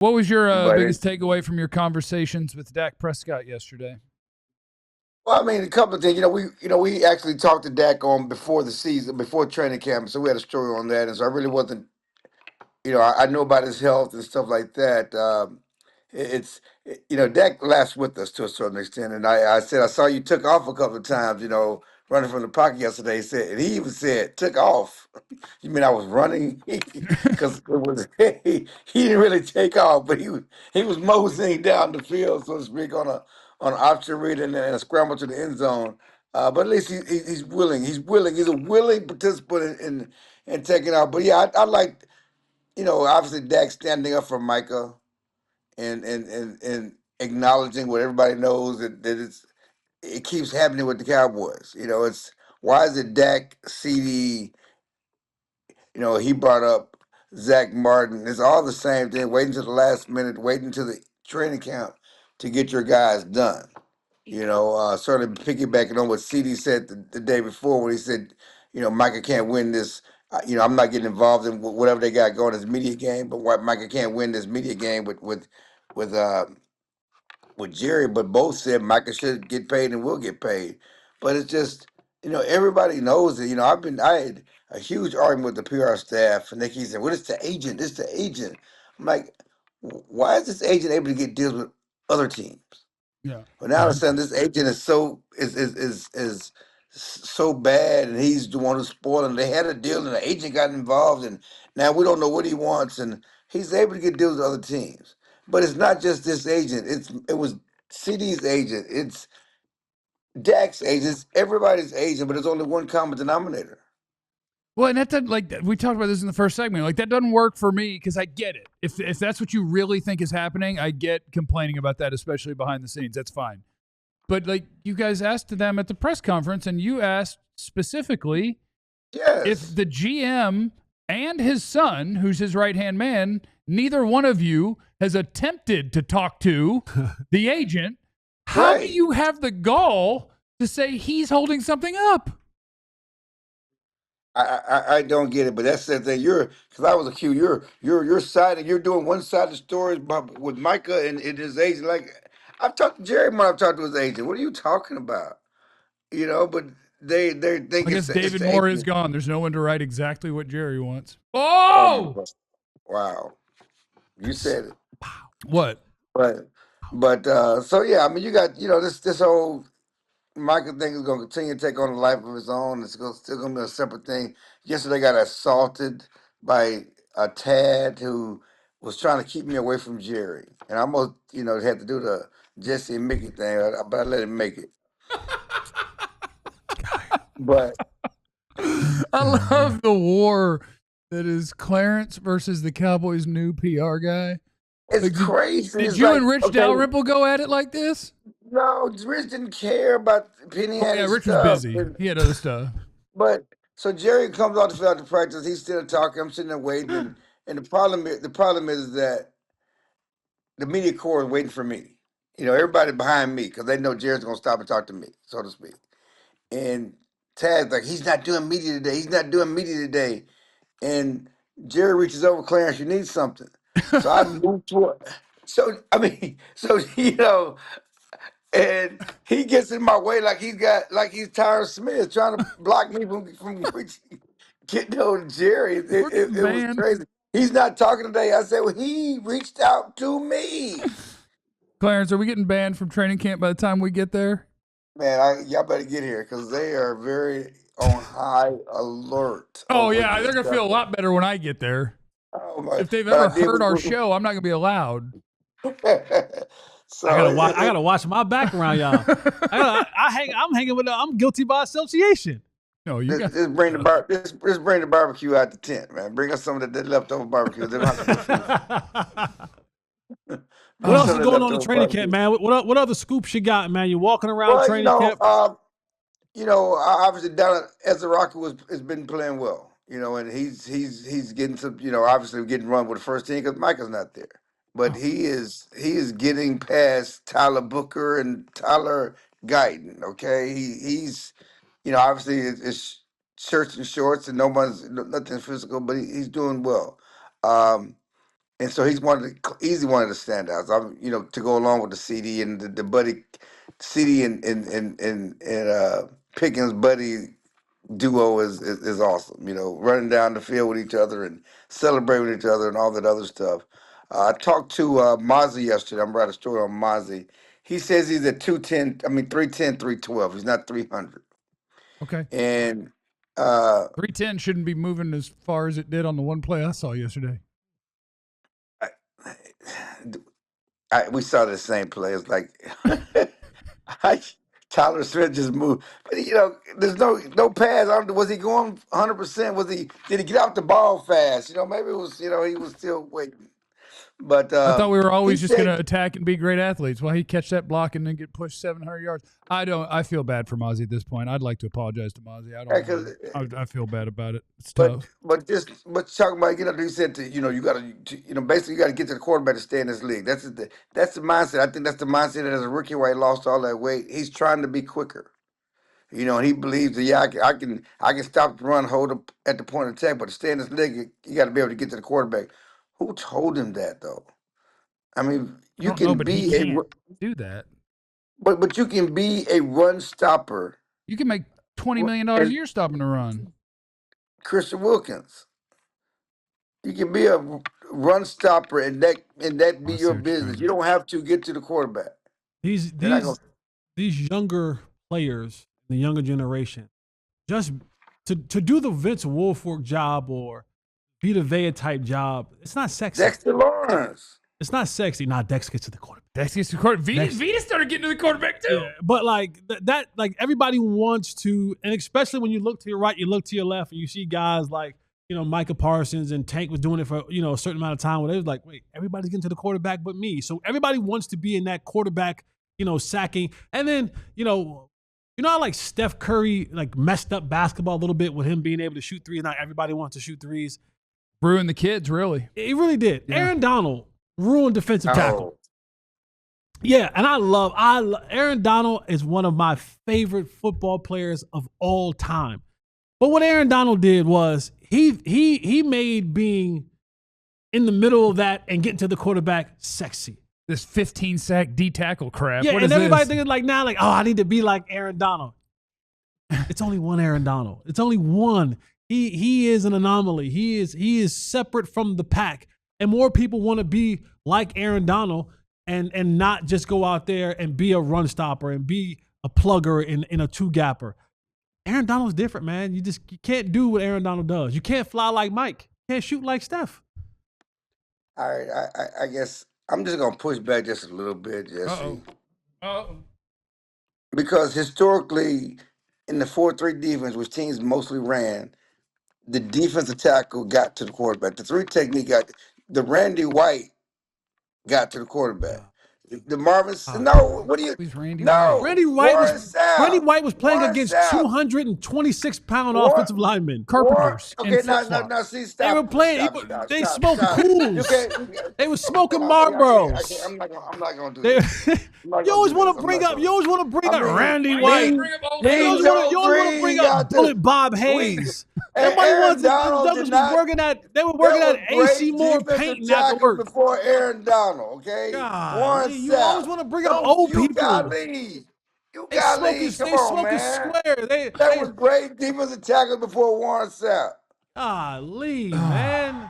What was your But biggest takeaway from your conversations with Dak Prescott yesterday? well, I mean, a couple of things. We actually talked to Dak on before the season, before training camp, so we had a story on that, and so I really wasn't. I know about his health and stuff like that. Dak laughs with us to a certain extent, and I said I saw you took off a couple of times. Running from the pocket yesterday. He said, and he even said took off. You mean I was running? Because it was he didn't really take off, but he was moseying down the field, so to speak, on an option read and a scramble to the end zone. But at least he's willing. He's willing. He's a willing participant in taking off. But yeah, I like obviously Dak standing up for Micah and acknowledging what everybody knows that it keeps happening with the Cowboys. It's why is it Dak, CD, he brought up Zach Martin. It's all the same thing. Waiting to the last minute, waiting to the training camp to get your guys done. Certainly piggybacking on what CD said the day before when he said, Micah can't win this. I'm not getting involved in whatever they got going as media game, but why Micah can't win this media game with Jerry. But both said Micah should get paid and will get paid. But it's just, everybody knows that. I had a huge argument with the PR staff, and they keep saying, "Well, it's the agent. It's the agent." I'm like, why is this agent able to get deals with other teams? Yeah. But now all of a sudden, this agent is so bad, and he's the one who's spoiling. They had a deal, and the agent got involved, and now we don't know what he wants, and he's able to get deals with other teams. But it's not just this agent. It was CD's agent. It's Dak's agent. It's everybody's agent, but there's only one common denominator. Well, and that doesn't, we talked about this in the first segment. Like, that doesn't work for me because I get it. If that's what you really think is happening, I get complaining about that, especially behind the scenes. That's fine. But like, you guys asked them at the press conference, and you asked specifically if the GM and his son, who's his right-hand man, neither one of you has attempted to talk to the agent. How do you have the gall to say he's holding something up? I don't get it, but that's the thing. Because I was accused. You're siding. You're doing one-sided stories with Micah and his agent. Like I've talked to Jerry when I've talked to his agent. What are you talking about? But they think I guess David Moore is gone. There's no one to write exactly what Jerry wants. Oh! Wow, you said it. What? But so yeah, I mean, you got this whole Micah thing is going to continue to take on a life of its own. It's still going to be a separate thing. Yesterday, got assaulted by a Tad who was trying to keep me away from Jerry, and I almost had to do the Jesse and Mickey thing, but I let him make it. But I love the war that is Clarence versus the Cowboys' new PR guy. It's crazy. Did you and Rich Dalrymple go at it like this? No, Rich didn't care about Penny. Yeah, Rich was busy. He had other stuff. But so Jerry comes off the field to practice. He's still talking. I'm sitting there waiting, and the problem is that the media corps is waiting for me. Everybody behind me because they know Jerry's gonna stop and talk to me, so to speak. And Tad's like, he's not doing media today. He's not doing media today. And Jerry reaches over, Clarence, you need something. So I moved toward. And he gets in my way like he's Tyron Smith trying to block me from getting over to Jerry. It was crazy. He's not talking today. I said, well, he reached out to me. Clarence, are we getting banned from training camp by the time we get there? Man, y'all better get here because they are very on high alert. Oh, yeah. They're going to feel a lot better when I get there. Oh, my. If they've ever heard our show, I'm not going to be allowed. So, I gotta watch my back around y'all. I'm guilty by association. No, you just bring the barbecue out the tent, man. Bring us some of the leftover barbecue. What else is going on in training camp, man? What other scoops you got, man? You walking around training camp? Obviously down at Ezra has been playing well, and he's getting some, obviously getting run with the first team because Micah's not there. But he is getting past Tyler Booker and Tyler Guyton. Okay, he's obviously it's shirts and shorts and nothing physical, but he's doing well. And so he's easy one of the standouts. To go along with the CD and the buddy, CD and Pickens buddy duo is awesome. Running down the field with each other and celebrating with each other and all that other stuff. I talked to Mazi yesterday. I'm writing a story on Mazi. He says he's at 210. 310, 312. He's not 300. Okay. And 310 shouldn't be moving as far as it did on the one play I saw yesterday. We saw the same play. It's like Tyler Smith just moved, but there's no pass. Was he going 100%? Did he get off the ball fast? Maybe it was. He was still waiting. But I thought we were always just going to attack and be great athletes. Well, he catch that block and then get pushed 700 yards. I feel bad for Mazi at this point. I'd like to apologize to Mazi. I feel bad about it. It's tough. But talking about, you said you got to, basically you got to get to the quarterback to stay in this league. That's the mindset. I think that's the mindset that as a rookie where he lost all that weight, he's trying to be quicker. And he believes that I can stop the run, hold up at the point of attack, but to stay in this league, you got to be able to get to the quarterback. Who told him that though? I mean, you can do that. But you can be a run stopper. You can make $20 million a year stopping a run. Christian Wilkins. You can be a run stopper and that be your business. You don't have to get to the quarterback. These younger players, the younger generation, just to do the Vince Wilfork job or Vita Vea type job, it's not sexy. Dexter Lawrence. It's not sexy. Dex gets to the quarterback. Vita started getting to the quarterback too. Yeah, but everybody wants to, and especially when you look to your right, you look to your left, and you see guys like, Micah Parsons and Tank was doing it for, a certain amount of time where they was like, wait, everybody's getting to the quarterback but me. So everybody wants to be in that quarterback, sacking. And then, how like Steph Curry messed up basketball a little bit with him being able to shoot threes. Not everybody wants to shoot threes. Ruined the kids, really. He really did. Yeah. Aaron Donald ruined defensive tackle. Yeah, and I love Aaron Donald is one of my favorite football players of all time. But what Aaron Donald did was he made being in the middle of that and getting to the quarterback sexy. This 15-sack D-tackle crap. Yeah, what and is everybody this? thinking I need to be like Aaron Donald. It's only one Aaron Donald. It's only one. He is an anomaly. He is separate from the pack. And more people want to be like Aaron Donald and not just go out there and be a run stopper and be a plugger in a two-gapper. Aaron Donald's different, man. You can't do what Aaron Donald does. You can't fly like Mike. You can't shoot like Steph. All right, I guess I'm just going to push back just a little bit, Jesse. Uh-oh. Because historically, in the 4-3 defense, which teams mostly ran, the defensive tackle got to the quarterback. The 3 technique the Randy White got to the quarterback. The Marvin. What do you? Randy White was playing against 226-pound offensive linemen. Carpenters. Okay, now see, stop. They were playing. They smoked cools. They were smoking Marlboros. I'm not going to do this. You always want to bring up Randy White. You always want to bring up Bullet Bob Hayes. Everybody wants they were working at AC Moore painting after before Aaron Donald, okay? God, you always want to bring up old people. You got leave. They smoking square. That was great defensive tackle before Warren Sapp. Man.